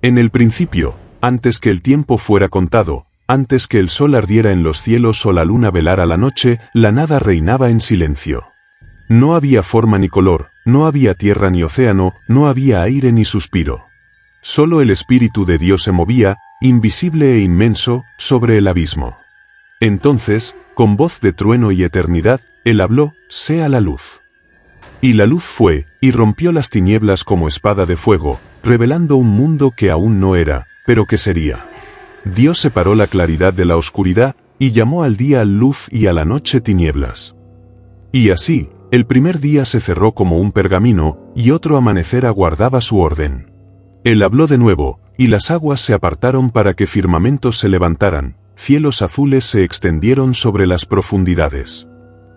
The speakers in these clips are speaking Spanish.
En el principio, antes que el tiempo fuera contado, antes que el sol ardiera en los cielos o la luna velara la noche, la nada reinaba en silencio. No había forma ni color, no había tierra ni océano, no había aire ni suspiro. Solo el Espíritu de Dios se movía, invisible e inmenso, sobre el abismo. Entonces, con voz de trueno y eternidad, Él habló: «Sea la luz». Y la luz fue, y rompió las tinieblas como espada de fuego, revelando un mundo que aún no era, pero que sería. Dios separó la claridad de la oscuridad, y llamó al día luz y a la noche tinieblas. Y así, el primer día se cerró como un pergamino, y otro amanecer aguardaba su orden. Él habló de nuevo, y las aguas se apartaron para que firmamentos se levantaran, cielos azules se extendieron sobre las profundidades.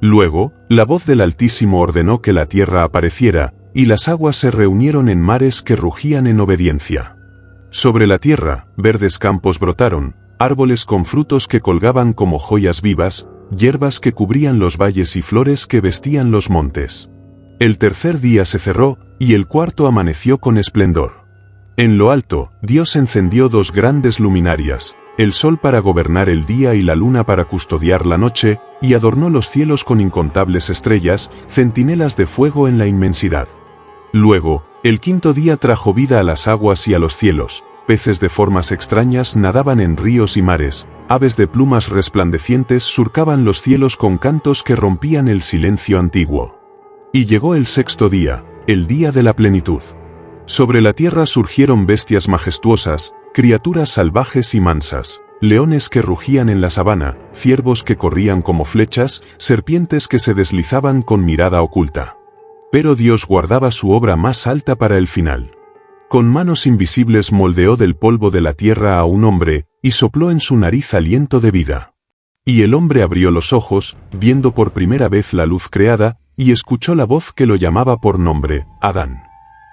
Luego, la voz del Altísimo ordenó que la tierra apareciera, y las aguas se reunieron en mares que rugían en obediencia. Sobre la tierra, verdes campos brotaron, árboles con frutos que colgaban como joyas vivas, hierbas que cubrían los valles y flores que vestían los montes. El tercer día se cerró, y el cuarto amaneció con esplendor. En lo alto, Dios encendió dos grandes luminarias, el sol para gobernar el día y la luna para custodiar la noche, y adornó los cielos con incontables estrellas, centinelas de fuego en la inmensidad. Luego, el quinto día trajo vida a las aguas y a los cielos, peces de formas extrañas nadaban en ríos y mares, aves de plumas resplandecientes surcaban los cielos con cantos que rompían el silencio antiguo. Y llegó el sexto día, el día de la plenitud. Sobre la tierra surgieron bestias majestuosas, criaturas salvajes y mansas, leones que rugían en la sabana, ciervos que corrían como flechas, serpientes que se deslizaban con mirada oculta. Pero Dios guardaba su obra más alta para el final. Con manos invisibles moldeó del polvo de la tierra a un hombre, y sopló en su nariz aliento de vida. Y el hombre abrió los ojos, viendo por primera vez la luz creada, y escuchó la voz que lo llamaba por nombre: Adán.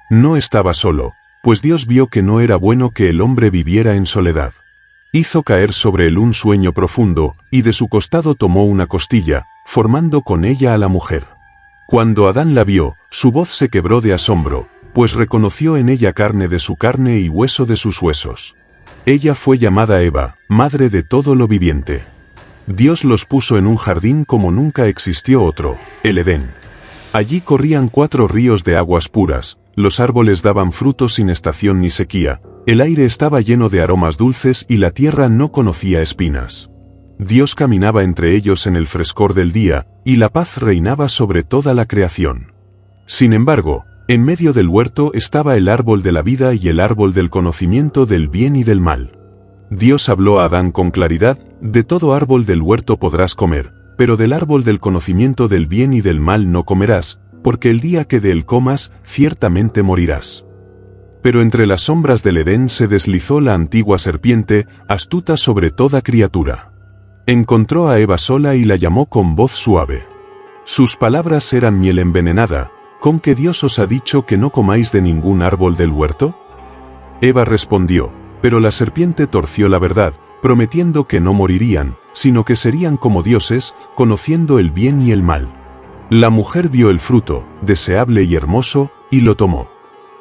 No estaba solo, pues Dios vio que no era bueno que el hombre viviera en soledad. Hizo caer sobre él un sueño profundo, y de su costado tomó una costilla, formando con ella a la mujer. Cuando Adán la vio, su voz se quebró de asombro, pues reconoció en ella carne de su carne y hueso de sus huesos. Ella fue llamada Eva, madre de todo lo viviente. Dios los puso en un jardín como nunca existió otro, el Edén. Allí corrían 4 ríos de aguas puras, los árboles daban frutos sin estación ni sequía, el aire estaba lleno de aromas dulces y la tierra no conocía espinas. Dios caminaba entre ellos en el frescor del día, y la paz reinaba sobre toda la creación. Sin embargo, en medio del huerto estaba el árbol de la vida y el árbol del conocimiento del bien y del mal. Dios habló a Adán con claridad: de todo árbol del huerto podrás comer, pero del árbol del conocimiento del bien y del mal no comerás, porque el día que de él comas, ciertamente morirás. Pero entre las sombras del Edén se deslizó la antigua serpiente, astuta sobre toda criatura. Encontró a Eva sola y la llamó con voz suave. Sus palabras eran miel envenenada: ¿con qué Dios os ha dicho que no comáis de ningún árbol del huerto? Eva respondió, pero la serpiente torció la verdad, prometiendo que no morirían, sino que serían como dioses, conociendo el bien y el mal. La mujer vio el fruto, deseable y hermoso, y lo tomó.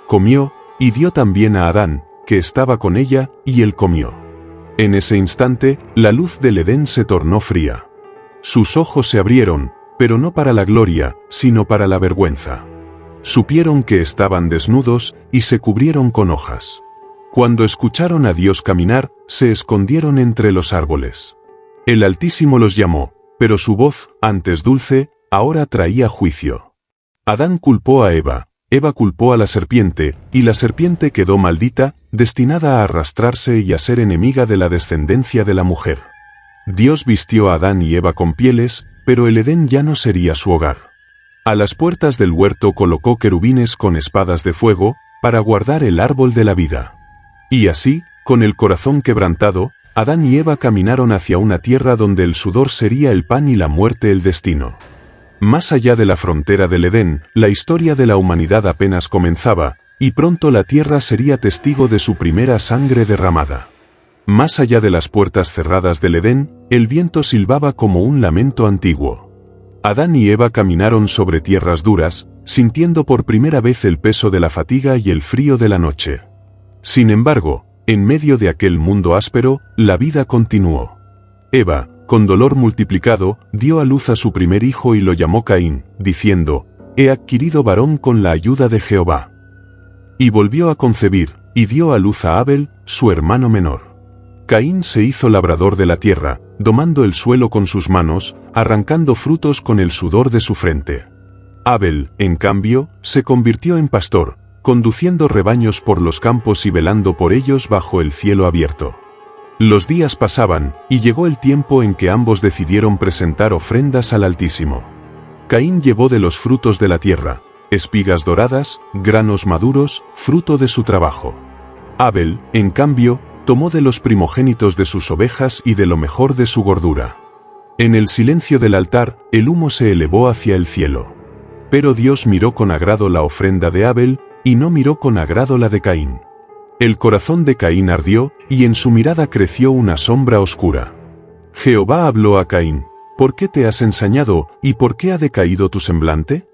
Comió, y dio también a Adán, que estaba con ella, y él comió. En ese instante, la luz del Edén se tornó fría. Sus ojos se abrieron, pero no para la gloria, sino para la vergüenza. Supieron que estaban desnudos, y se cubrieron con hojas. Cuando escucharon a Dios caminar, se escondieron entre los árboles. El Altísimo los llamó, pero su voz, antes dulce, ahora traía juicio. Adán culpó a Eva, Eva culpó a la serpiente, y la serpiente quedó maldita, destinada a arrastrarse y a ser enemiga de la descendencia de la mujer. Dios vistió a Adán y Eva con pieles, pero el Edén ya no sería su hogar. A las puertas del huerto colocó querubines con espadas de fuego, para guardar el árbol de la vida. Y así, con el corazón quebrantado, Adán y Eva caminaron hacia una tierra donde el sudor sería el pan y la muerte el destino. Más allá de la frontera del Edén, la historia de la humanidad apenas comenzaba, y pronto la tierra sería testigo de su primera sangre derramada. Más allá de las puertas cerradas del Edén, el viento silbaba como un lamento antiguo. Adán y Eva caminaron sobre tierras duras, sintiendo por primera vez el peso de la fatiga y el frío de la noche. Sin embargo, en medio de aquel mundo áspero, la vida continuó. Eva, con dolor multiplicado, dio a luz a su primer hijo y lo llamó Caín, diciendo: «He adquirido varón con la ayuda de Jehová». Y volvió a concebir, y dio a luz a Abel, su hermano menor. Caín se hizo labrador de la tierra, domando el suelo con sus manos, arrancando frutos con el sudor de su frente. Abel, en cambio, se convirtió en pastor, conduciendo rebaños por los campos y velando por ellos bajo el cielo abierto. Los días pasaban, y llegó el tiempo en que ambos decidieron presentar ofrendas al Altísimo. Caín llevó de los frutos de la tierra, espigas doradas, granos maduros, fruto de su trabajo. Abel, en cambio, tomó de los primogénitos de sus ovejas y de lo mejor de su gordura. En el silencio del altar, el humo se elevó hacia el cielo. Pero Dios miró con agrado la ofrenda de Abel, y no miró con agrado la de Caín. El corazón de Caín ardió, y en su mirada creció una sombra oscura. Jehová habló a Caín: «¿Por qué te has ensañado, y por qué ha decaído tu semblante?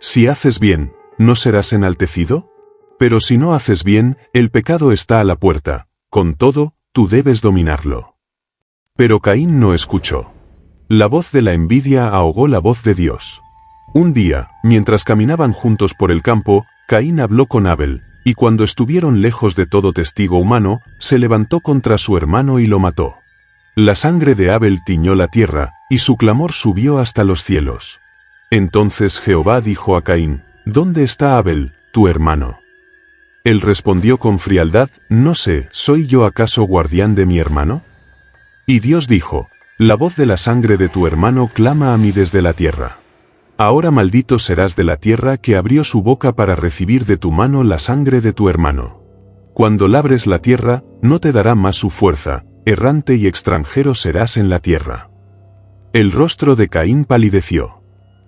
Si haces bien, ¿no serás enaltecido? Pero si no haces bien, el pecado está a la puerta, con todo, tú debes dominarlo». Pero Caín no escuchó. La voz de la envidia ahogó la voz de Dios. Un día, mientras caminaban juntos por el campo, Caín habló con Abel, y cuando estuvieron lejos de todo testigo humano, se levantó contra su hermano y lo mató. La sangre de Abel tiñó la tierra, y su clamor subió hasta los cielos. Entonces Jehová dijo a Caín: «¿Dónde está Abel, tu hermano?» Él respondió con frialdad: «No sé, ¿soy yo acaso guardián de mi hermano?» Y Dios dijo: «La voz de la sangre de tu hermano clama a mí desde la tierra. Ahora maldito serás de la tierra que abrió su boca para recibir de tu mano la sangre de tu hermano. Cuando labres la tierra, no te dará más su fuerza, errante y extranjero serás en la tierra». El rostro de Caín palideció.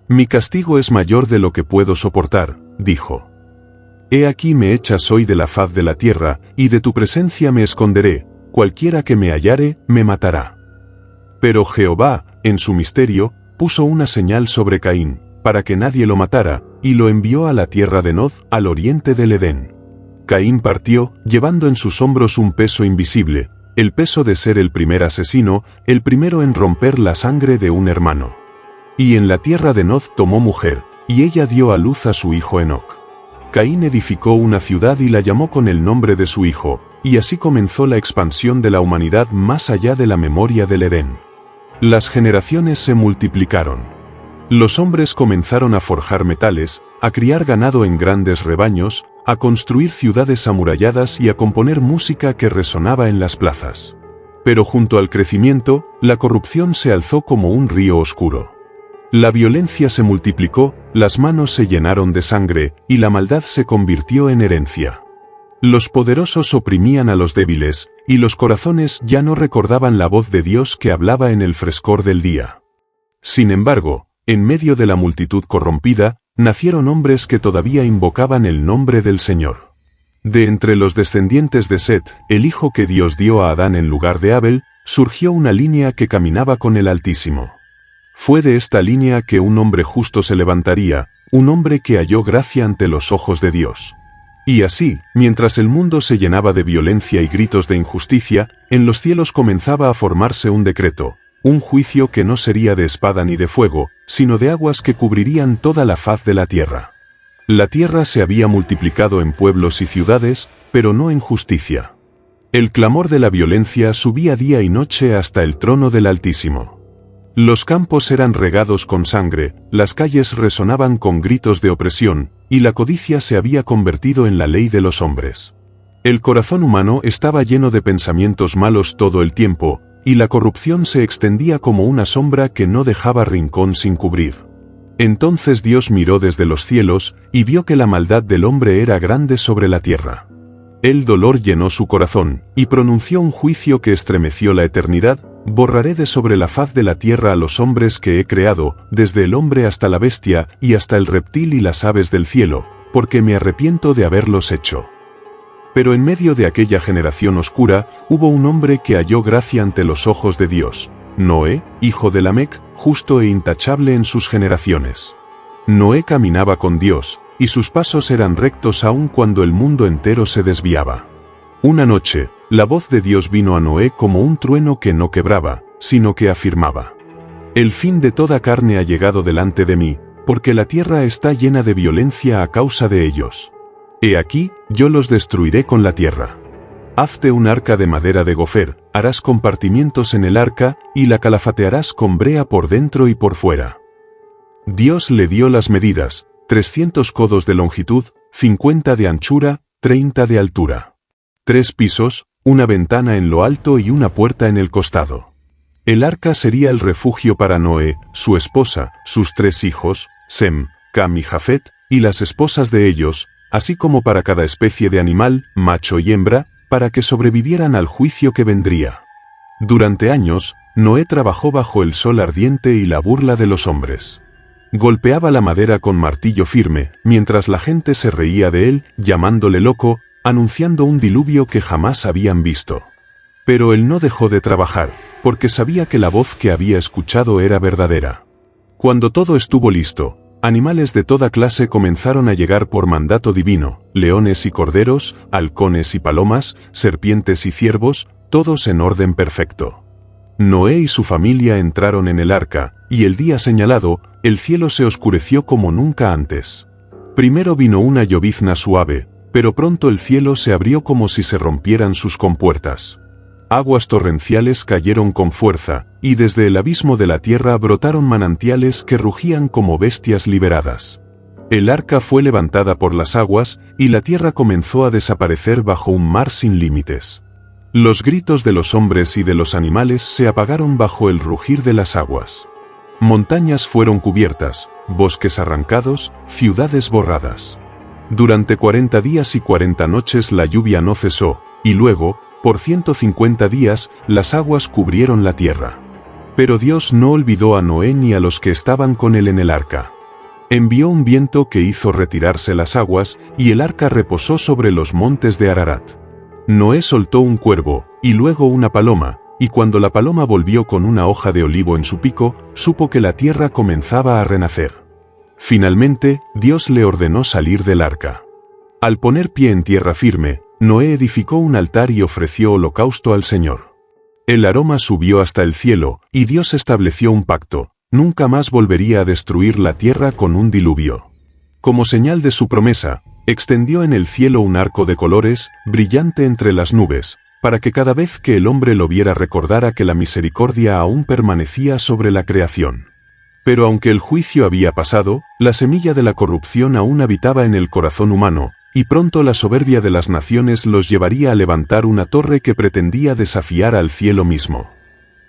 «Mi castigo es mayor de lo que puedo soportar», dijo. «He aquí me echas hoy de la faz de la tierra, y de tu presencia me esconderé, cualquiera que me hallare, me matará». Pero Jehová, en su misterio, puso una señal sobre Caín, para que nadie lo matara, y lo envió a la tierra de Nod, al oriente del Edén. Caín partió, llevando en sus hombros un peso invisible, el peso de ser el primer asesino, el primero en romper la sangre de un hermano. Y en la tierra de Nod tomó mujer, y ella dio a luz a su hijo Enoc. Caín edificó una ciudad y la llamó con el nombre de su hijo, y así comenzó la expansión de la humanidad más allá de la memoria del Edén. Las generaciones se multiplicaron. Los hombres comenzaron a forjar metales, a criar ganado en grandes rebaños, a construir ciudades amuralladas y a componer música que resonaba en las plazas. Pero junto al crecimiento, la corrupción se alzó como un río oscuro. La violencia se multiplicó, las manos se llenaron de sangre, y la maldad se convirtió en herencia. Los poderosos oprimían a los débiles, y los corazones ya no recordaban la voz de Dios que hablaba en el frescor del día. Sin embargo, en medio de la multitud corrompida, nacieron hombres que todavía invocaban el nombre del Señor. De entre los descendientes de Set, el hijo que Dios dio a Adán en lugar de Abel, surgió una línea que caminaba con el Altísimo. Fue de esta línea que un hombre justo se levantaría, un hombre que halló gracia ante los ojos de Dios. Y así, mientras el mundo se llenaba de violencia y gritos de injusticia, en los cielos comenzaba a formarse un decreto, un juicio que no sería de espada ni de fuego, sino de aguas que cubrirían toda la faz de la tierra. La tierra se había multiplicado en pueblos y ciudades, pero no en justicia. El clamor de la violencia subía día y noche hasta el trono del Altísimo. Los campos eran regados con sangre, las calles resonaban con gritos de opresión, y la codicia se había convertido en la ley de los hombres. El corazón humano estaba lleno de pensamientos malos todo el tiempo, y la corrupción se extendía como una sombra que no dejaba rincón sin cubrir. Entonces Dios miró desde los cielos, y vio que la maldad del hombre era grande sobre la tierra. El dolor llenó su corazón, y pronunció un juicio que estremeció la eternidad: «Borraré de sobre la faz de la tierra a los hombres que he creado, desde el hombre hasta la bestia, y hasta el reptil y las aves del cielo, porque me arrepiento de haberlos hecho». Pero en medio de aquella generación oscura, hubo un hombre que halló gracia ante los ojos de Dios: Noé, hijo de Lamec, justo e intachable en sus generaciones. Noé caminaba con Dios, y sus pasos eran rectos aun cuando el mundo entero se desviaba. Una noche, la voz de Dios vino a Noé como un trueno que no quebraba, sino que afirmaba: El fin de toda carne ha llegado delante de mí, porque la tierra está llena de violencia a causa de ellos. He aquí, yo los destruiré con la tierra. Hazte un arca de madera de gofer, harás compartimientos en el arca, y la calafatearás con brea por dentro y por fuera. Dios le dio las medidas: 300 codos de longitud, 50 de anchura, 30 de altura. 3 pisos, una ventana en lo alto y una puerta en el costado. El arca sería el refugio para Noé, su esposa, sus 3 hijos, Sem, Cam y Jafet, y las esposas de ellos, así como para cada especie de animal, macho y hembra, para que sobrevivieran al juicio que vendría. Durante años, Noé trabajó bajo el sol ardiente y la burla de los hombres. Golpeaba la madera con martillo firme, mientras la gente se reía de él, llamándole loco, anunciando un diluvio que jamás habían visto. Pero él no dejó de trabajar, porque sabía que la voz que había escuchado era verdadera. Cuando todo estuvo listo, animales de toda clase comenzaron a llegar por mandato divino: leones y corderos, halcones y palomas, serpientes y ciervos, todos en orden perfecto. Noé y su familia entraron en el arca, y el día señalado, el cielo se oscureció como nunca antes. Primero vino una llovizna suave, pero pronto el cielo se abrió como si se rompieran sus compuertas. Aguas torrenciales cayeron con fuerza, y desde el abismo de la tierra brotaron manantiales que rugían como bestias liberadas. El arca fue levantada por las aguas, y la tierra comenzó a desaparecer bajo un mar sin límites. Los gritos de los hombres y de los animales se apagaron bajo el rugir de las aguas. Montañas fueron cubiertas, bosques arrancados, ciudades borradas. Durante 40 días y 40 noches la lluvia no cesó, y luego, por 150 días, las aguas cubrieron la tierra. Pero Dios no olvidó a Noé ni a los que estaban con él en el arca. Envió un viento que hizo retirarse las aguas, y el arca reposó sobre los montes de Ararat. Noé soltó un cuervo, y luego una paloma, y cuando la paloma volvió con una hoja de olivo en su pico, supo que la tierra comenzaba a renacer. Finalmente, Dios le ordenó salir del arca. Al poner pie en tierra firme, Noé edificó un altar y ofreció holocausto al Señor. El aroma subió hasta el cielo, y Dios estableció un pacto: nunca más volvería a destruir la tierra con un diluvio. Como señal de su promesa, extendió en el cielo un arco de colores, brillante entre las nubes, para que cada vez que el hombre lo viera recordara que la misericordia aún permanecía sobre la creación. Pero aunque el juicio había pasado, la semilla de la corrupción aún habitaba en el corazón humano, y pronto la soberbia de las naciones los llevaría a levantar una torre que pretendía desafiar al cielo mismo.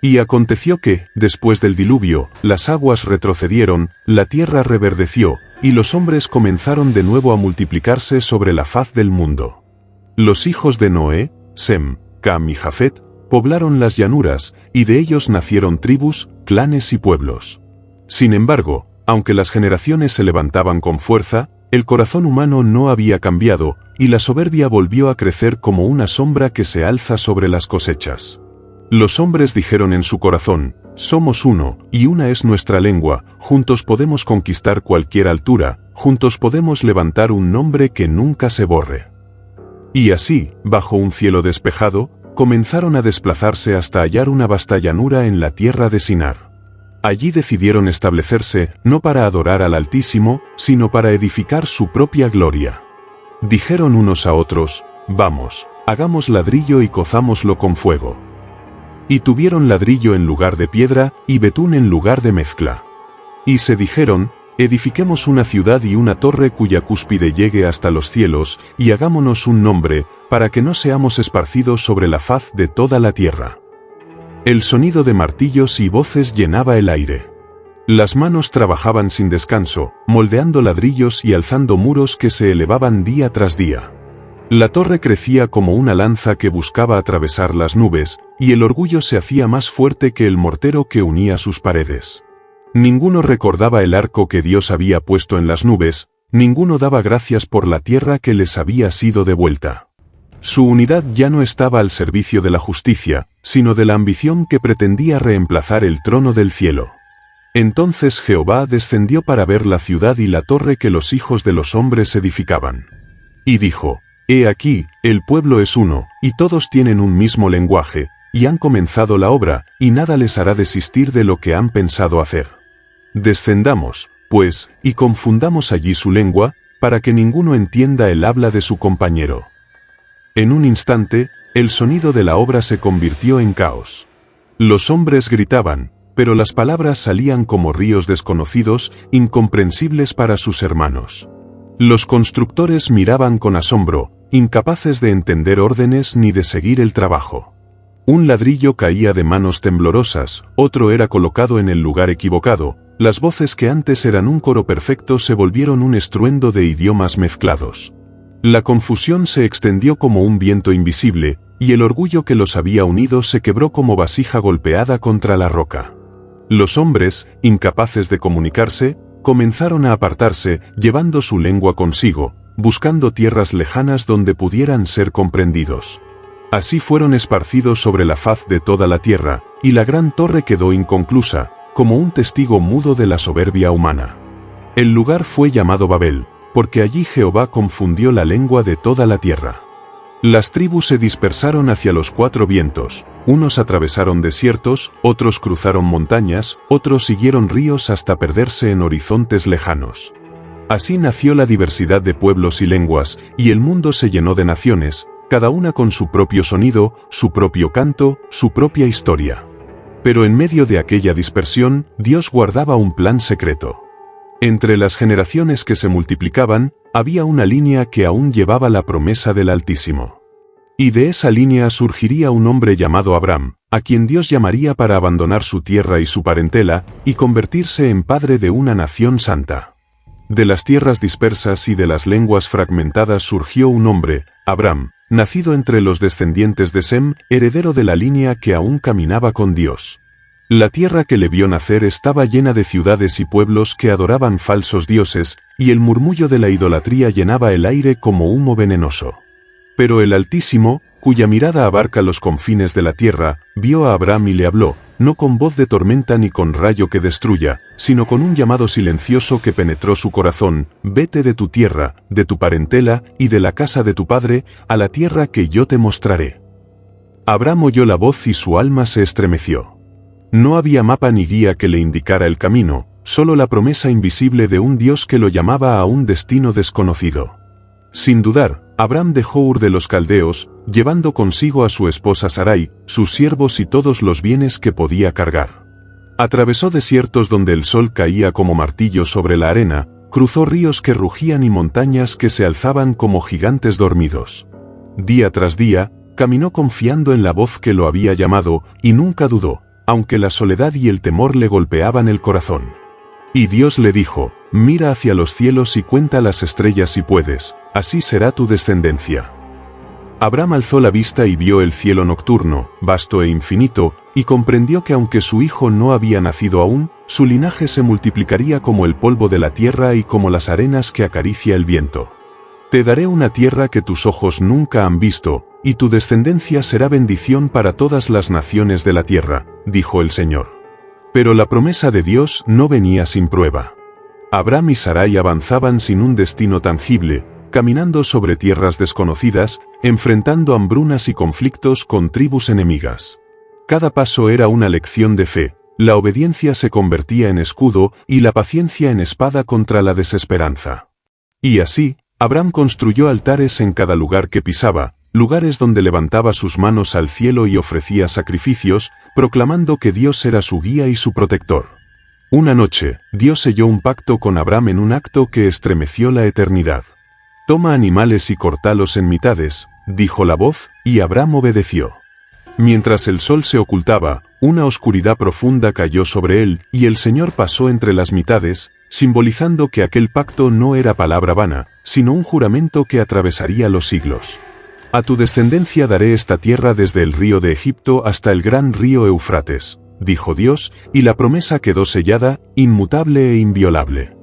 Y aconteció que, después del diluvio, las aguas retrocedieron, la tierra reverdeció, y los hombres comenzaron de nuevo a multiplicarse sobre la faz del mundo. Los hijos de Noé, Sem, Cam y Jafet, poblaron las llanuras, y de ellos nacieron tribus, clanes y pueblos. Sin embargo, aunque las generaciones se levantaban con fuerza, el corazón humano no había cambiado, y la soberbia volvió a crecer como una sombra que se alza sobre las cosechas. Los hombres dijeron en su corazón: somos uno, y una es nuestra lengua, juntos podemos conquistar cualquier altura, juntos podemos levantar un nombre que nunca se borre. Y así, bajo un cielo despejado, comenzaron a desplazarse hasta hallar una vasta llanura en la tierra de Sinar. Allí decidieron establecerse, no para adorar al Altísimo, sino para edificar su propia gloria. Dijeron unos a otros: vamos, hagamos ladrillo y cozámoslo con fuego. Y tuvieron ladrillo en lugar de piedra, y betún en lugar de mezcla. Y se dijeron: edifiquemos una ciudad y una torre cuya cúspide llegue hasta los cielos, y hagámonos un nombre, para que no seamos esparcidos sobre la faz de toda la tierra. El sonido de martillos y voces llenaba el aire. Las manos trabajaban sin descanso, moldeando ladrillos y alzando muros que se elevaban día tras día. La torre crecía como una lanza que buscaba atravesar las nubes, y el orgullo se hacía más fuerte que el mortero que unía sus paredes. Ninguno recordaba el arco que Dios había puesto en las nubes, ninguno daba gracias por la tierra que les había sido devuelta. Su unidad ya no estaba al servicio de la justicia, sino de la ambición que pretendía reemplazar el trono del cielo. Entonces Jehová descendió para ver la ciudad y la torre que los hijos de los hombres edificaban. Y dijo: He aquí, el pueblo es uno, y todos tienen un mismo lenguaje, y han comenzado la obra, y nada les hará desistir de lo que han pensado hacer. Descendamos, pues, y confundamos allí su lengua, para que ninguno entienda el habla de su compañero. En un instante, el sonido de la obra se convirtió en caos. Los hombres gritaban, pero las palabras salían como ríos desconocidos, incomprensibles para sus hermanos. Los constructores miraban con asombro, incapaces de entender órdenes ni de seguir el trabajo. Un ladrillo caía de manos temblorosas, otro era colocado en el lugar equivocado, las voces que antes eran un coro perfecto se volvieron un estruendo de idiomas mezclados. La confusión se extendió como un viento invisible, y el orgullo que los había unido se quebró como vasija golpeada contra la roca. Los hombres, incapaces de comunicarse, comenzaron a apartarse, llevando su lengua consigo, buscando tierras lejanas donde pudieran ser comprendidos. Así fueron esparcidos sobre la faz de toda la tierra, y la gran torre quedó inconclusa, como un testigo mudo de la soberbia humana. El lugar fue llamado Babel, porque allí Jehová confundió la lengua de toda la tierra. Las tribus se dispersaron hacia los cuatro vientos, unos atravesaron desiertos, otros cruzaron montañas, otros siguieron ríos hasta perderse en horizontes lejanos. Así nació la diversidad de pueblos y lenguas, y el mundo se llenó de naciones, cada una con su propio sonido, su propio canto, su propia historia. Pero en medio de aquella dispersión, Dios guardaba un plan secreto. Entre las generaciones que se multiplicaban, había una línea que aún llevaba la promesa del Altísimo. Y de esa línea surgiría un hombre llamado Abraham, a quien Dios llamaría para abandonar su tierra y su parentela, y convertirse en padre de una nación santa. De las tierras dispersas y de las lenguas fragmentadas surgió un hombre, Abraham, nacido entre los descendientes de Sem, heredero de la línea que aún caminaba con Dios. La tierra que le vio nacer estaba llena de ciudades y pueblos que adoraban falsos dioses, y el murmullo de la idolatría llenaba el aire como humo venenoso. Pero el Altísimo, cuya mirada abarca los confines de la tierra, vio a Abraham y le habló, no con voz de tormenta ni con rayo que destruya, sino con un llamado silencioso que penetró su corazón: vete de tu tierra, de tu parentela y de la casa de tu padre, a la tierra que yo te mostraré. Abraham oyó la voz y su alma se estremeció. No había mapa ni guía que le indicara el camino, solo la promesa invisible de un Dios que lo llamaba a un destino desconocido. Sin dudar, Abraham dejó Ur de los Caldeos, llevando consigo a su esposa Sarai, sus siervos y todos los bienes que podía cargar. Atravesó desiertos donde el sol caía como martillo sobre la arena, cruzó ríos que rugían y montañas que se alzaban como gigantes dormidos. Día tras día, caminó confiando en la voz que lo había llamado, y nunca dudó, aunque la soledad y el temor le golpeaban el corazón. Y Dios le dijo: mira hacia los cielos y cuenta las estrellas si puedes, así será tu descendencia. Abraham alzó la vista y vio el cielo nocturno, vasto e infinito, y comprendió que aunque su hijo no había nacido aún, su linaje se multiplicaría como el polvo de la tierra y como las arenas que acaricia el viento. Te daré una tierra que tus ojos nunca han visto, y tu descendencia será bendición para todas las naciones de la tierra, dijo el Señor. Pero la promesa de Dios no venía sin prueba. Abraham y Sarai avanzaban sin un destino tangible, caminando sobre tierras desconocidas, enfrentando hambrunas y conflictos con tribus enemigas. Cada paso era una lección de fe, la obediencia se convertía en escudo y la paciencia en espada contra la desesperanza. Y así, Abraham construyó altares en cada lugar que pisaba, lugares donde levantaba sus manos al cielo y ofrecía sacrificios, proclamando que Dios era su guía y su protector. Una noche, Dios selló un pacto con Abraham en un acto que estremeció la eternidad. Toma animales y cortalos en mitades, dijo la voz, y Abraham obedeció. Mientras el sol se ocultaba, una oscuridad profunda cayó sobre él, y el Señor pasó entre las mitades, simbolizando que aquel pacto no era palabra vana, sino un juramento que atravesaría los siglos. A tu descendencia daré esta tierra desde el río de Egipto hasta el gran río Eufrates, dijo Dios, y la promesa quedó sellada, inmutable e inviolable.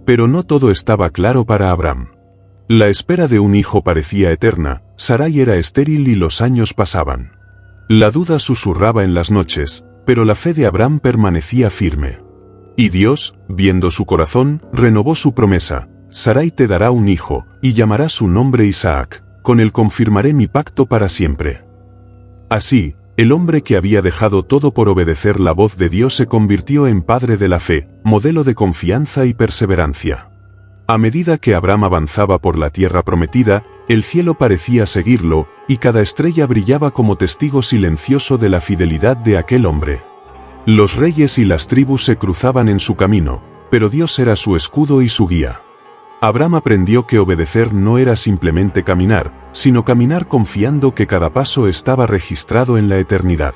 Pero no todo estaba claro para Abraham. La espera de un hijo parecía eterna, Sarai era estéril y los años pasaban. La duda susurraba en las noches, pero la fe de Abraham permanecía firme. Y Dios, viendo su corazón, renovó su promesa: Sarai te dará un hijo, y llamará su nombre Isaac, con él confirmaré mi pacto para siempre. Así, el hombre que había dejado todo por obedecer la voz de Dios se convirtió en padre de la fe, modelo de confianza y perseverancia. A medida que Abraham avanzaba por la tierra prometida, el cielo parecía seguirlo, y cada estrella brillaba como testigo silencioso de la fidelidad de aquel hombre. Los reyes y las tribus se cruzaban en su camino, pero Dios era su escudo y su guía. Abraham aprendió que obedecer no era simplemente caminar, sino caminar confiando que cada paso estaba registrado en la eternidad.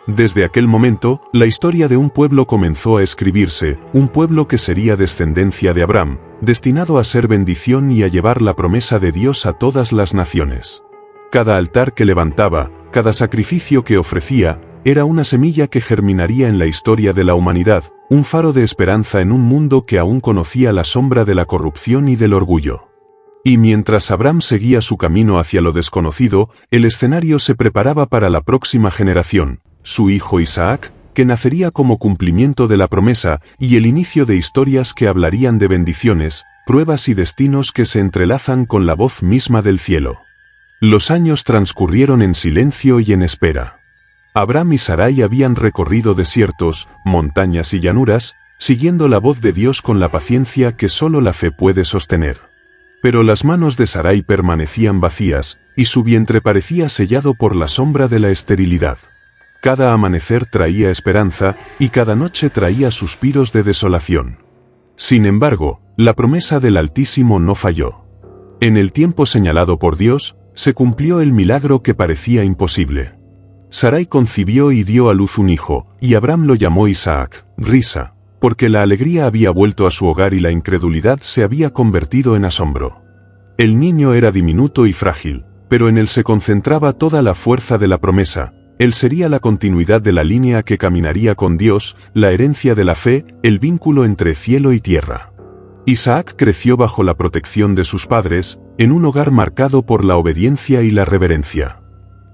Desde aquel momento, la historia de un pueblo comenzó a escribirse, un pueblo que sería descendencia de Abraham, destinado a ser bendición y a llevar la promesa de Dios a todas las naciones. Cada altar que levantaba, cada sacrificio que ofrecía, era una semilla que germinaría en la historia de la humanidad, un faro de esperanza en un mundo que aún conocía la sombra de la corrupción y del orgullo. Y mientras Abraham seguía su camino hacia lo desconocido, el escenario se preparaba para la próxima generación, su hijo Isaac, que nacería como cumplimiento de la promesa, y el inicio de historias que hablarían de bendiciones, pruebas y destinos que se entrelazan con la voz misma del cielo. Los años transcurrieron en silencio y en espera. Abraham y Sarai habían recorrido desiertos, montañas y llanuras, siguiendo la voz de Dios con la paciencia que solo la fe puede sostener. Pero las manos de Sarai permanecían vacías, y su vientre parecía sellado por la sombra de la esterilidad. Cada amanecer traía esperanza, y cada noche traía suspiros de desolación. Sin embargo, la promesa del Altísimo no falló. En el tiempo señalado por Dios, se cumplió el milagro que parecía imposible. Sarai concibió y dio a luz un hijo, y Abraham lo llamó Isaac, risa, porque la alegría había vuelto a su hogar y la incredulidad se había convertido en asombro. El niño era diminuto y frágil, pero en él se concentraba toda la fuerza de la promesa. Él sería la continuidad de la línea que caminaría con Dios, la herencia de la fe, el vínculo entre cielo y tierra. Isaac creció bajo la protección de sus padres, en un hogar marcado por la obediencia y la reverencia.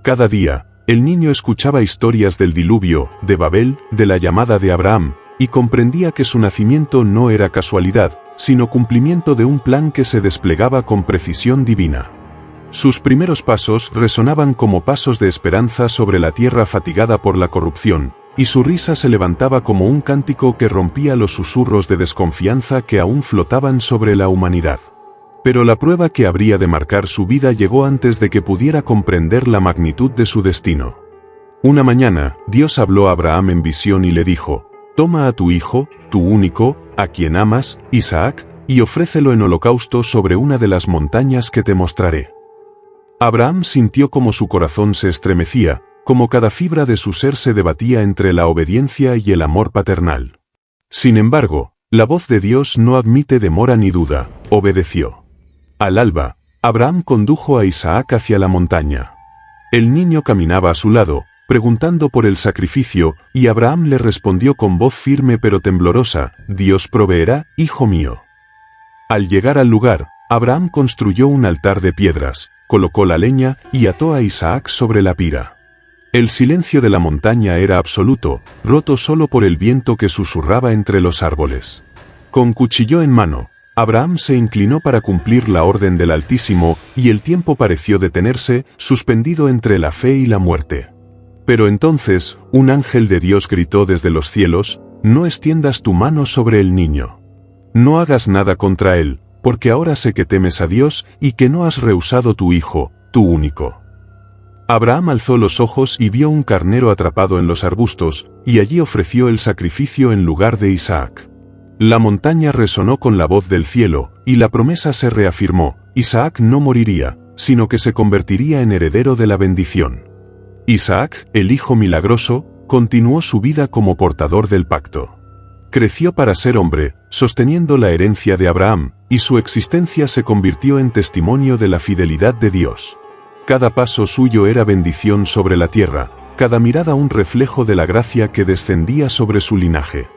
Cada día, el niño escuchaba historias del diluvio, de Babel, de la llamada de Abraham, y comprendía que su nacimiento no era casualidad, sino cumplimiento de un plan que se desplegaba con precisión divina. Sus primeros pasos resonaban como pasos de esperanza sobre la tierra fatigada por la corrupción, y su risa se levantaba como un cántico que rompía los susurros de desconfianza que aún flotaban sobre la humanidad. Pero la prueba que habría de marcar su vida llegó antes de que pudiera comprender la magnitud de su destino. Una mañana, Dios habló a Abraham en visión y le dijo: «Toma a tu hijo, tu único, a quien amas, Isaac, y ofrécelo en holocausto sobre una de las montañas que te mostraré». Abraham sintió como su corazón se estremecía, como cada fibra de su ser se debatía entre la obediencia y el amor paternal. Sin embargo, la voz de Dios no admite demora ni duda, obedeció. Al alba, Abraham condujo a Isaac hacia la montaña. El niño caminaba a su lado, preguntando por el sacrificio, y Abraham le respondió con voz firme pero temblorosa: «Dios proveerá, hijo mío». Al llegar al lugar, Abraham construyó un altar de piedras, colocó la leña y ató a Isaac sobre la pira. El silencio de la montaña era absoluto, roto solo por el viento que susurraba entre los árboles. Con cuchillo en mano, Abraham se inclinó para cumplir la orden del Altísimo, y el tiempo pareció detenerse, suspendido entre la fe y la muerte. Pero entonces, un ángel de Dios gritó desde los cielos: «No extiendas tu mano sobre el niño. No hagas nada contra él, porque ahora sé que temes a Dios y que no has rehusado tu hijo, tu único». Abraham alzó los ojos y vio un carnero atrapado en los arbustos, y allí ofreció el sacrificio en lugar de Isaac. La montaña resonó con la voz del cielo, y la promesa se reafirmó: Isaac no moriría, sino que se convertiría en heredero de la bendición. Isaac, el hijo milagroso, continuó su vida como portador del pacto. Creció para ser hombre, sosteniendo la herencia de Abraham, y su existencia se convirtió en testimonio de la fidelidad de Dios. Cada paso suyo era bendición sobre la tierra, cada mirada un reflejo de la gracia que descendía sobre su linaje.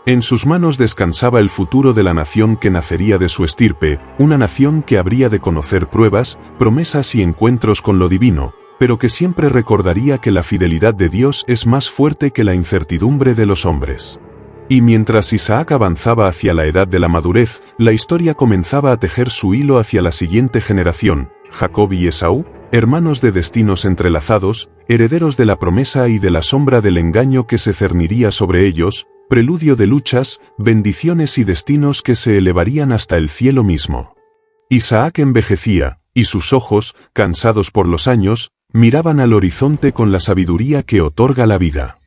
En sus manos descansaba el futuro de la nación que nacería de su estirpe, una nación que habría de conocer pruebas, promesas y encuentros con lo divino, pero que siempre recordaría que la fidelidad de Dios es más fuerte que la incertidumbre de los hombres. Y mientras Isaac avanzaba hacia la edad de la madurez, la historia comenzaba a tejer su hilo hacia la siguiente generación, Jacob y Esaú, hermanos de destinos entrelazados, herederos de la promesa y de la sombra del engaño que se cerniría sobre ellos, preludio de luchas, bendiciones y destinos que se elevarían hasta el cielo mismo. Isaac envejecía, y sus ojos, cansados por los años, miraban al horizonte con la sabiduría que otorga la vida.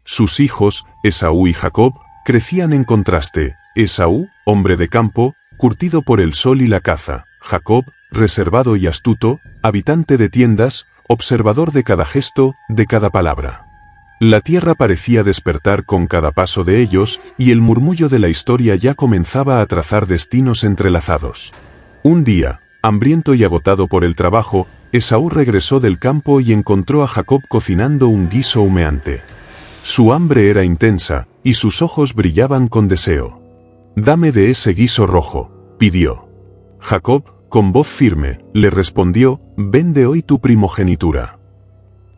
Sus hijos, Esaú y Jacob, crecían en contraste. Esaú, hombre de campo, curtido por el sol y la caza. Jacob, reservado y astuto, habitante de tiendas, observador de cada gesto, de cada palabra. La tierra parecía despertar con cada paso de ellos, y el murmullo de la historia ya comenzaba a trazar destinos entrelazados. Un día, hambriento y agotado por el trabajo, Esaú regresó del campo y encontró a Jacob cocinando un guiso humeante. Su hambre era intensa, y sus ojos brillaban con deseo. «Dame de ese guiso rojo», pidió. Jacob, con voz firme, le respondió, «Vende hoy tu primogenitura».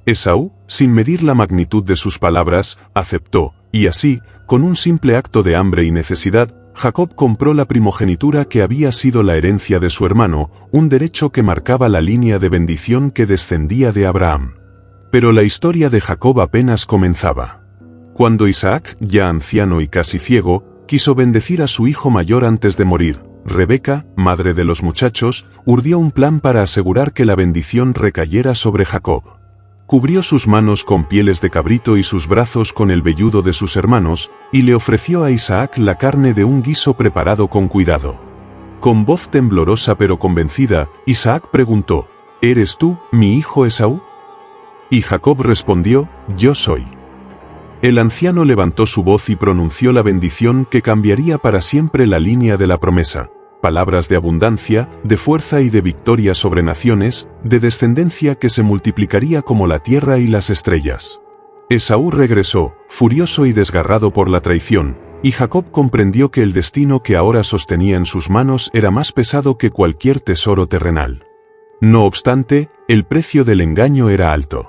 Esaú, sin medir la magnitud de sus palabras, aceptó, y así, con un simple acto de hambre y necesidad, Jacob compró la primogenitura que había sido la herencia de su hermano, un derecho que marcaba la línea de bendición que descendía de Abraham. Pero la historia de Jacob apenas comenzaba. Cuando Isaac, ya anciano y casi ciego, quiso bendecir a su hijo mayor antes de morir, Rebeca, madre de los muchachos, urdió un plan para asegurar que la bendición recayera sobre Jacob. Cubrió sus manos con pieles de cabrito y sus brazos con el velludo de sus hermanos, y le ofreció a Isaac la carne de un guiso preparado con cuidado. Con voz temblorosa pero convencida, Isaac preguntó, «¿Eres tú, mi hijo Esaú?» Y Jacob respondió, «Yo soy». El anciano levantó su voz y pronunció la bendición que cambiaría para siempre la línea de la promesa. Palabras de abundancia, de fuerza y de victoria sobre naciones, de descendencia que se multiplicaría como la tierra y las estrellas. Esaú regresó, furioso y desgarrado por la traición, y Jacob comprendió que el destino que ahora sostenía en sus manos era más pesado que cualquier tesoro terrenal. No obstante, el precio del engaño era alto.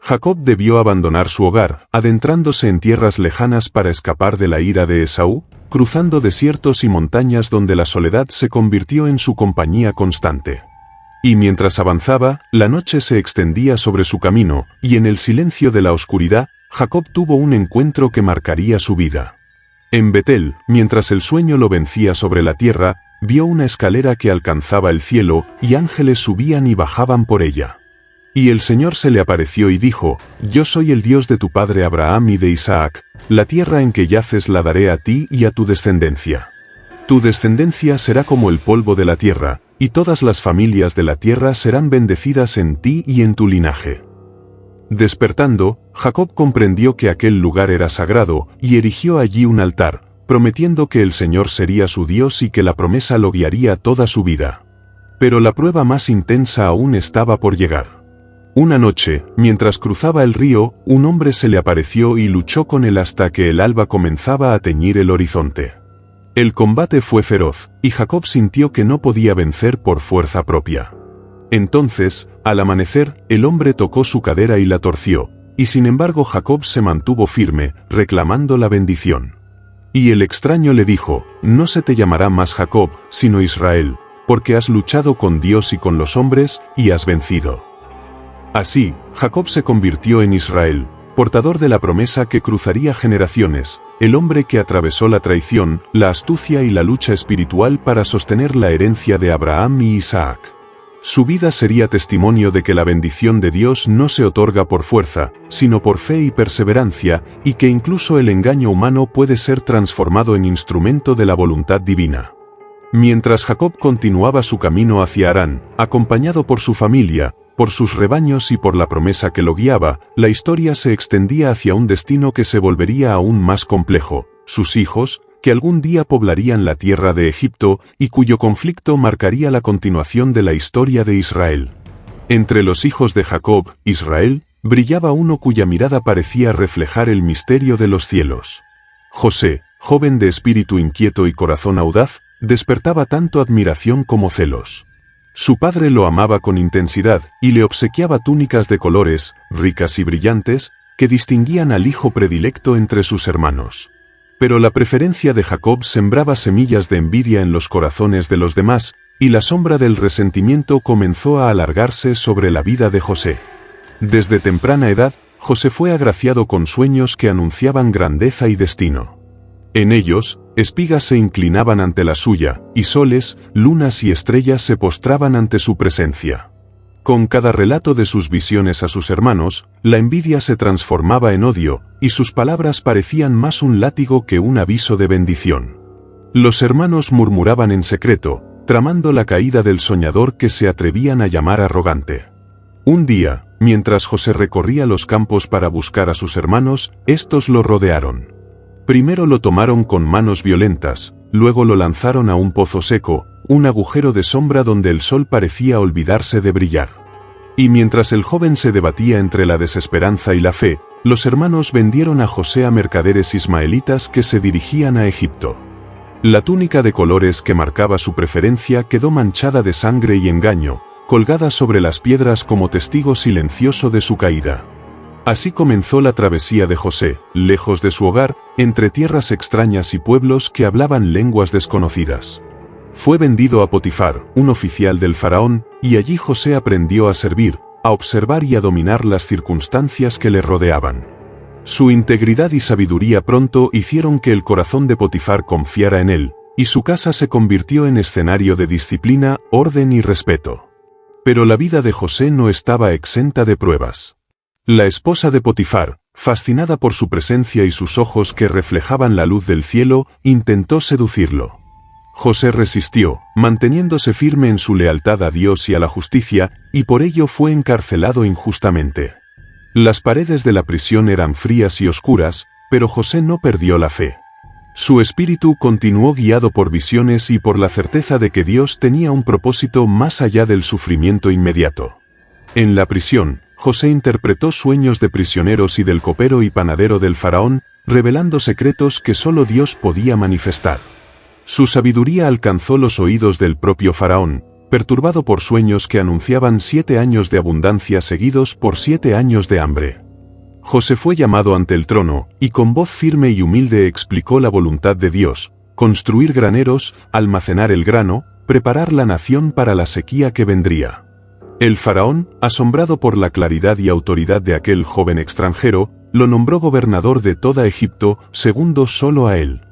Jacob debió abandonar su hogar, adentrándose en tierras lejanas para escapar de la ira de Esaú, cruzando desiertos y montañas donde la soledad se convirtió en su compañía constante. Y mientras avanzaba, la noche se extendía sobre su camino, y en el silencio de la oscuridad, Jacob tuvo un encuentro que marcaría su vida. En Betel, mientras el sueño lo vencía sobre la tierra, vio una escalera que alcanzaba el cielo, y ángeles subían y bajaban por ella. Y el Señor se le apareció y dijo, «Yo soy el Dios de tu padre Abraham y de Isaac, la tierra en que yaces la daré a ti y a tu descendencia. Tu descendencia será como el polvo de la tierra, y todas las familias de la tierra serán bendecidas en ti y en tu linaje». Despertando, Jacob comprendió que aquel lugar era sagrado, y erigió allí un altar, prometiendo que el Señor sería su Dios y que la promesa lo guiaría toda su vida. Pero la prueba más intensa aún estaba por llegar. Una noche, mientras cruzaba el río, un hombre se le apareció y luchó con él hasta que el alba comenzaba a teñir el horizonte. El combate fue feroz, y Jacob sintió que no podía vencer por fuerza propia. Entonces, al amanecer, el hombre tocó su cadera y la torció, y sin embargo Jacob se mantuvo firme, reclamando la bendición. Y el extraño le dijo, «No se te llamará más Jacob, sino Israel, porque has luchado con Dios y con los hombres, y has vencido». Así, Jacob se convirtió en Israel, portador de la promesa que cruzaría generaciones, el hombre que atravesó la traición, la astucia y la lucha espiritual para sostener la herencia de Abraham y Isaac. Su vida sería testimonio de que la bendición de Dios no se otorga por fuerza, sino por fe y perseverancia, y que incluso el engaño humano puede ser transformado en instrumento de la voluntad divina. Mientras Jacob continuaba su camino hacia Harán, acompañado por su familia, por sus rebaños y por la promesa que lo guiaba, la historia se extendía hacia un destino que se volvería aún más complejo, sus hijos, que algún día poblarían la tierra de Egipto y cuyo conflicto marcaría la continuación de la historia de Israel. Entre los hijos de Jacob, Israel, brillaba uno cuya mirada parecía reflejar el misterio de los cielos. José, joven de espíritu inquieto y corazón audaz, despertaba tanto admiración como celos. Su padre lo amaba con intensidad, y le obsequiaba túnicas de colores, ricas y brillantes, que distinguían al hijo predilecto entre sus hermanos. Pero la preferencia de Jacob sembraba semillas de envidia en los corazones de los demás, y la sombra del resentimiento comenzó a alargarse sobre la vida de José. Desde temprana edad, José fue agraciado con sueños que anunciaban grandeza y destino. En ellos, espigas se inclinaban ante la suya, y soles, lunas y estrellas se postraban ante su presencia. Con cada relato de sus visiones a sus hermanos, la envidia se transformaba en odio, y sus palabras parecían más un látigo que un aviso de bendición. Los hermanos murmuraban en secreto, tramando la caída del soñador que se atrevían a llamar arrogante. Un día, mientras José recorría los campos para buscar a sus hermanos, estos lo rodearon. Primero lo tomaron con manos violentas, luego lo lanzaron a un pozo seco, un agujero de sombra donde el sol parecía olvidarse de brillar. Y mientras el joven se debatía entre la desesperanza y la fe, los hermanos vendieron a José a mercaderes ismaelitas que se dirigían a Egipto. La túnica de colores que marcaba su preferencia quedó manchada de sangre y engaño, colgada sobre las piedras como testigo silencioso de su caída. Así comenzó la travesía de José, lejos de su hogar, entre tierras extrañas y pueblos que hablaban lenguas desconocidas. Fue vendido a Potifar, un oficial del faraón, y allí José aprendió a servir, a observar y a dominar las circunstancias que le rodeaban. Su integridad y sabiduría pronto hicieron que el corazón de Potifar confiara en él, y su casa se convirtió en escenario de disciplina, orden y respeto. Pero la vida de José no estaba exenta de pruebas. La esposa de Potifar, fascinada por su presencia y sus ojos que reflejaban la luz del cielo, intentó seducirlo. José resistió, manteniéndose firme en su lealtad a Dios y a la justicia, y por ello fue encarcelado injustamente. Las paredes de la prisión eran frías y oscuras, pero José no perdió la fe. Su espíritu continuó guiado por visiones y por la certeza de que Dios tenía un propósito más allá del sufrimiento inmediato. En la prisión, José interpretó sueños de prisioneros y del copero y panadero del faraón, revelando secretos que solo Dios podía manifestar. Su sabiduría alcanzó los oídos del propio faraón, perturbado por sueños que anunciaban 7 años de abundancia seguidos por 7 años de hambre. José fue llamado ante el trono, y con voz firme y humilde explicó la voluntad de Dios: construir graneros, almacenar el grano, preparar la nación para la sequía que vendría. El faraón, asombrado por la claridad y autoridad de aquel joven extranjero, lo nombró gobernador de toda Egipto, segundo solo a él.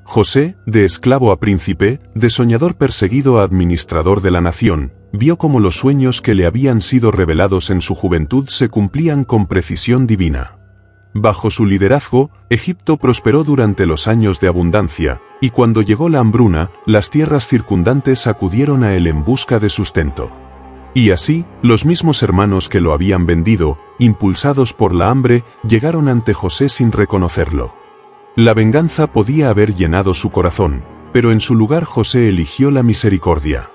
José, de esclavo a príncipe, de soñador perseguido a administrador de la nación, vio cómo los sueños que le habían sido revelados en su juventud se cumplían con precisión divina. Bajo su liderazgo, Egipto prosperó durante los años de abundancia, y cuando llegó la hambruna, las tierras circundantes acudieron a él en busca de sustento. Y así, los mismos hermanos que lo habían vendido, impulsados por la hambre, llegaron ante José sin reconocerlo. La venganza podía haber llenado su corazón, pero en su lugar José eligió la misericordia.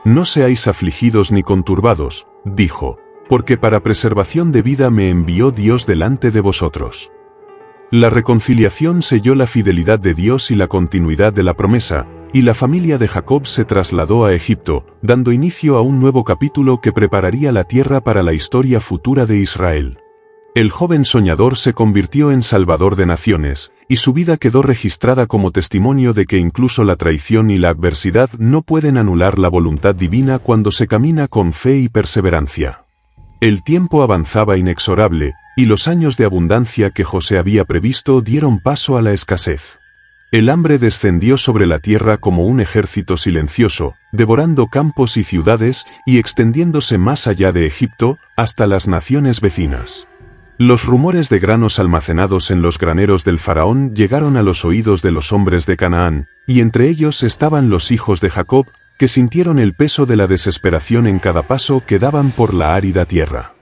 No seáis afligidos ni conturbados, dijo, porque para preservación de vida me envió Dios delante de vosotros. La reconciliación selló la fidelidad de Dios y la continuidad de la promesa, y la familia de Jacob se trasladó a Egipto, dando inicio a un nuevo capítulo que prepararía la tierra para la historia futura de Israel. El joven soñador se convirtió en salvador de naciones, y su vida quedó registrada como testimonio de que incluso la traición y la adversidad no pueden anular la voluntad divina cuando se camina con fe y perseverancia. El tiempo avanzaba inexorable, y los años de abundancia que José había previsto dieron paso a la escasez. El hambre descendió sobre la tierra como un ejército silencioso, devorando campos y ciudades y extendiéndose más allá de Egipto, hasta las naciones vecinas. Los rumores de granos almacenados en los graneros del faraón llegaron a los oídos de los hombres de Canaán, y entre ellos estaban los hijos de Jacob, que sintieron el peso de la desesperación en cada paso que daban por la árida tierra.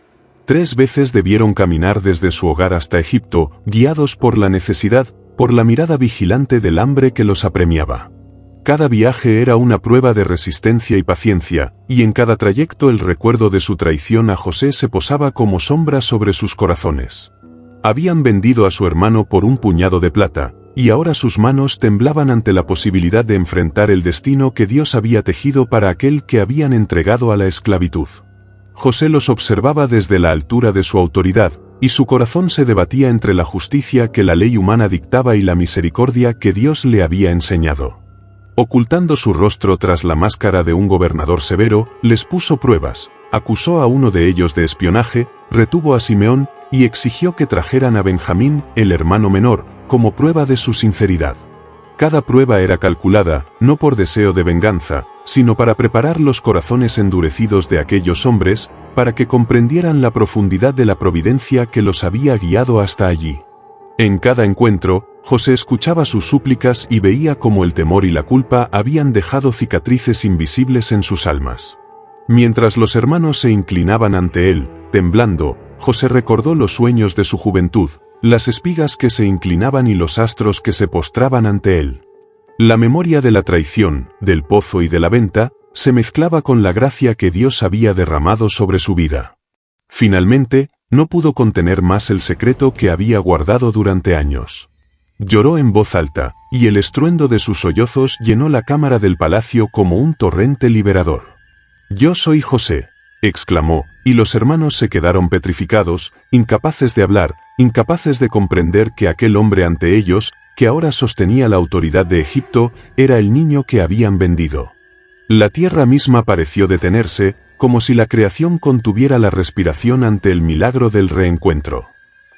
3 veces debieron caminar desde su hogar hasta Egipto, guiados por la necesidad, por la mirada vigilante del hambre que los apremiaba. Cada viaje era una prueba de resistencia y paciencia, y en cada trayecto el recuerdo de su traición a José se posaba como sombra sobre sus corazones. Habían vendido a su hermano por un puñado de plata, y ahora sus manos temblaban ante la posibilidad de enfrentar el destino que Dios había tejido para aquel que habían entregado a la esclavitud. José los observaba desde la altura de su autoridad, y su corazón se debatía entre la justicia que la ley humana dictaba y la misericordia que Dios le había enseñado. Ocultando su rostro tras la máscara de un gobernador severo, les puso pruebas, acusó a uno de ellos de espionaje, retuvo a Simeón, y exigió que trajeran a Benjamín, el hermano menor, como prueba de su sinceridad. Cada prueba era calculada, no por deseo de venganza, sino para preparar los corazones endurecidos de aquellos hombres, para que comprendieran la profundidad de la providencia que los había guiado hasta allí. En cada encuentro, José escuchaba sus súplicas y veía cómo el temor y la culpa habían dejado cicatrices invisibles en sus almas. Mientras los hermanos se inclinaban ante él, temblando, José recordó los sueños de su juventud, las espigas que se inclinaban y los astros que se postraban ante él. La memoria de la traición, del pozo y de la venta, se mezclaba con la gracia que Dios había derramado sobre su vida. Finalmente, no pudo contener más el secreto que había guardado durante años. Lloró en voz alta, y el estruendo de sus sollozos llenó la cámara del palacio como un torrente liberador. «Yo soy José», exclamó, y los hermanos se quedaron petrificados, incapaces de hablar, incapaces de comprender que aquel hombre ante ellos, que ahora sostenía la autoridad de Egipto, era el niño que habían vendido. La tierra misma pareció detenerse, como si la creación contuviera la respiración ante el milagro del reencuentro.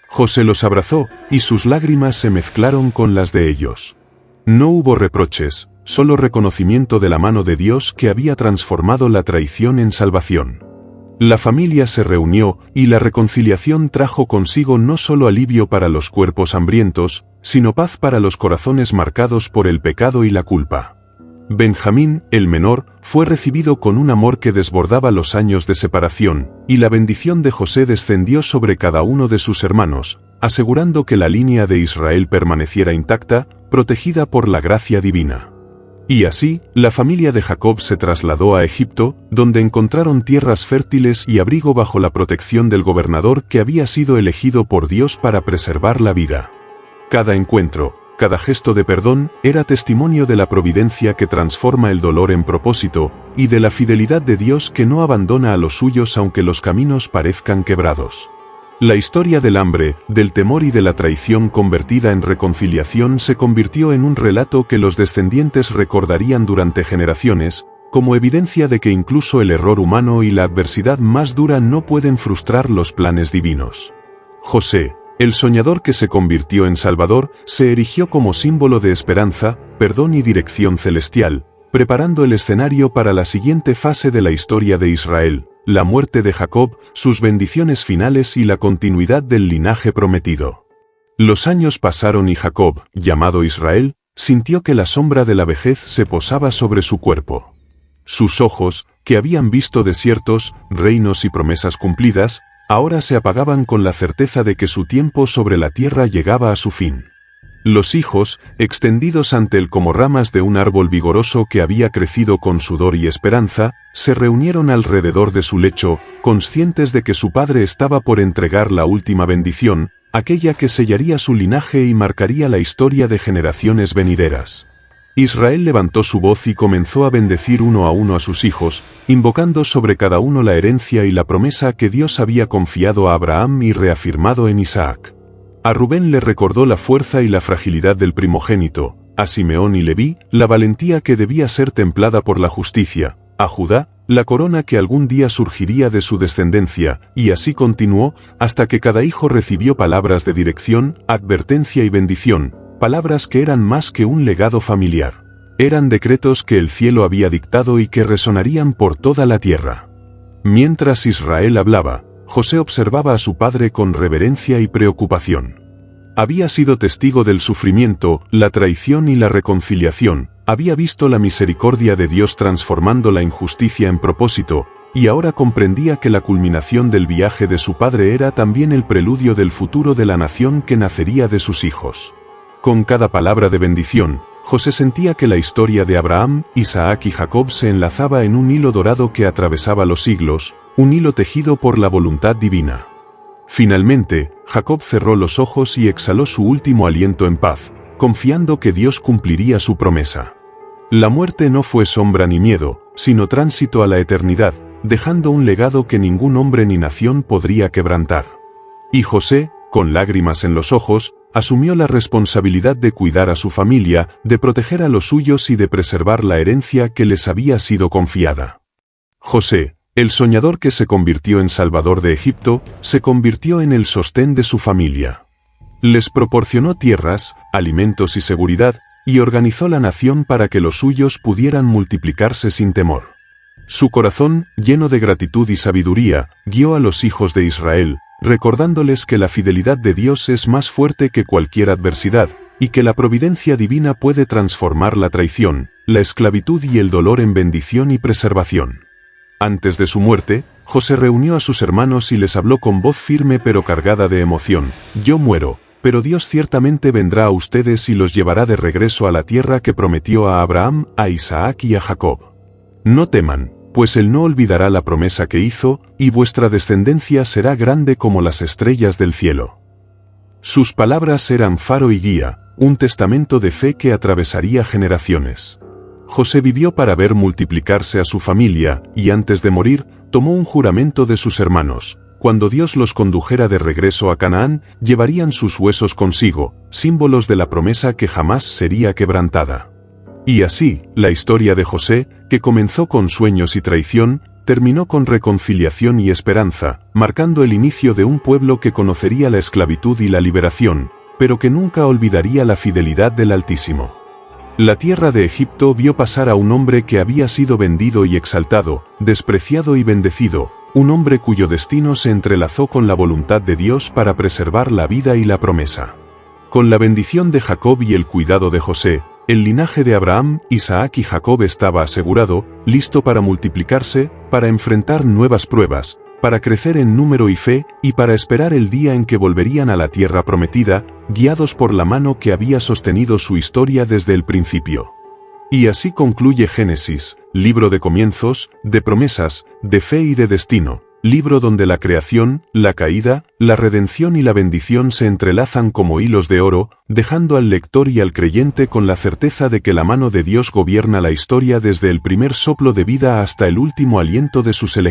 José los abrazó, y sus lágrimas se mezclaron con las de ellos. No hubo reproches, solo reconocimiento de la mano de Dios que había transformado la traición en salvación. La familia se reunió, y la reconciliación trajo consigo no solo alivio para los cuerpos hambrientos, sino paz para los corazones marcados por el pecado y la culpa. Benjamín, el menor, fue recibido con un amor que desbordaba los años de separación, y la bendición de José descendió sobre cada uno de sus hermanos, asegurando que la línea de Israel permaneciera intacta, protegida por la gracia divina. Y así, la familia de Jacob se trasladó a Egipto, donde encontraron tierras fértiles y abrigo bajo la protección del gobernador que había sido elegido por Dios para preservar la vida. Cada encuentro, cada gesto de perdón, era testimonio de la providencia que transforma el dolor en propósito, y de la fidelidad de Dios que no abandona a los suyos aunque los caminos parezcan quebrados. La historia del hambre, del temor y de la traición convertida en reconciliación se convirtió en un relato que los descendientes recordarían durante generaciones, como evidencia de que incluso el error humano y la adversidad más dura no pueden frustrar los planes divinos. José, el soñador que se convirtió en Salvador, se erigió como símbolo de esperanza, perdón y dirección celestial, preparando el escenario para la siguiente fase de la historia de Israel, la muerte de Jacob, sus bendiciones finales y la continuidad del linaje prometido. Los años pasaron y Jacob, llamado Israel, sintió que la sombra de la vejez se posaba sobre su cuerpo. Sus ojos, que habían visto desiertos, reinos y promesas cumplidas, ahora se apagaban con la certeza de que su tiempo sobre la tierra llegaba a su fin. Los hijos, extendidos ante él como ramas de un árbol vigoroso que había crecido con sudor y esperanza, se reunieron alrededor de su lecho, conscientes de que su padre estaba por entregar la última bendición, aquella que sellaría su linaje y marcaría la historia de generaciones venideras. Israel levantó su voz y comenzó a bendecir uno a sus hijos, invocando sobre cada uno la herencia y la promesa que Dios había confiado a Abraham y reafirmado en Isaac. A Rubén le recordó la fuerza y la fragilidad del primogénito, a Simeón y Leví, la valentía que debía ser templada por la justicia, a Judá, la corona que algún día surgiría de su descendencia, y así continuó, hasta que cada hijo recibió palabras de dirección, advertencia y bendición, palabras que eran más que un legado familiar. Eran decretos que el cielo había dictado y que resonarían por toda la tierra. Mientras Israel hablaba, José observaba a su padre con reverencia y preocupación. Había sido testigo del sufrimiento, la traición y la reconciliación, había visto la misericordia de Dios transformando la injusticia en propósito, y ahora comprendía que la culminación del viaje de su padre era también el preludio del futuro de la nación que nacería de sus hijos. Con cada palabra de bendición, José sentía que la historia de Abraham, Isaac y Jacob se enlazaba en un hilo dorado que atravesaba los siglos, un hilo tejido por la voluntad divina. Finalmente, Jacob cerró los ojos y exhaló su último aliento en paz, confiando que Dios cumpliría su promesa. La muerte no fue sombra ni miedo, sino tránsito a la eternidad, dejando un legado que ningún hombre ni nación podría quebrantar. Y José, con lágrimas en los ojos, asumió la responsabilidad de cuidar a su familia, de proteger a los suyos y de preservar la herencia que les había sido confiada. José, el soñador que se convirtió en salvador de Egipto, se convirtió en el sostén de su familia. Les proporcionó tierras, alimentos y seguridad, y organizó la nación para que los suyos pudieran multiplicarse sin temor. Su corazón, lleno de gratitud y sabiduría, guió a los hijos de Israel, recordándoles que la fidelidad de Dios es más fuerte que cualquier adversidad, y que la providencia divina puede transformar la traición, la esclavitud y el dolor en bendición y preservación. Antes de su muerte, José reunió a sus hermanos y les habló con voz firme pero cargada de emoción: «Yo muero, pero Dios ciertamente vendrá a ustedes y los llevará de regreso a la tierra que prometió a Abraham, a Isaac y a Jacob. No teman, pues Él no olvidará la promesa que hizo, y vuestra descendencia será grande como las estrellas del cielo». Sus palabras eran faro y guía, un testamento de fe que atravesaría generaciones. José vivió para ver multiplicarse a su familia, y antes de morir, tomó un juramento de sus hermanos: cuando Dios los condujera de regreso a Canaán, llevarían sus huesos consigo, símbolos de la promesa que jamás sería quebrantada. Y así, la historia de José, que comenzó con sueños y traición, terminó con reconciliación y esperanza, marcando el inicio de un pueblo que conocería la esclavitud y la liberación, pero que nunca olvidaría la fidelidad del Altísimo. La tierra de Egipto vio pasar a un hombre que había sido vendido y exaltado, despreciado y bendecido, un hombre cuyo destino se entrelazó con la voluntad de Dios para preservar la vida y la promesa. Con la bendición de Jacob y el cuidado de José, el linaje de Abraham, Isaac y Jacob estaba asegurado, listo para multiplicarse, para enfrentar nuevas pruebas, para crecer en número y fe, y para esperar el día en que volverían a la tierra prometida, guiados por la mano que había sostenido su historia desde el principio. Y así concluye Génesis, libro de comienzos, de promesas, de fe y de destino, libro donde la creación, la caída, la redención y la bendición se entrelazan como hilos de oro, dejando al lector y al creyente con la certeza de que la mano de Dios gobierna la historia desde el primer soplo de vida hasta el último aliento de sus elegidos.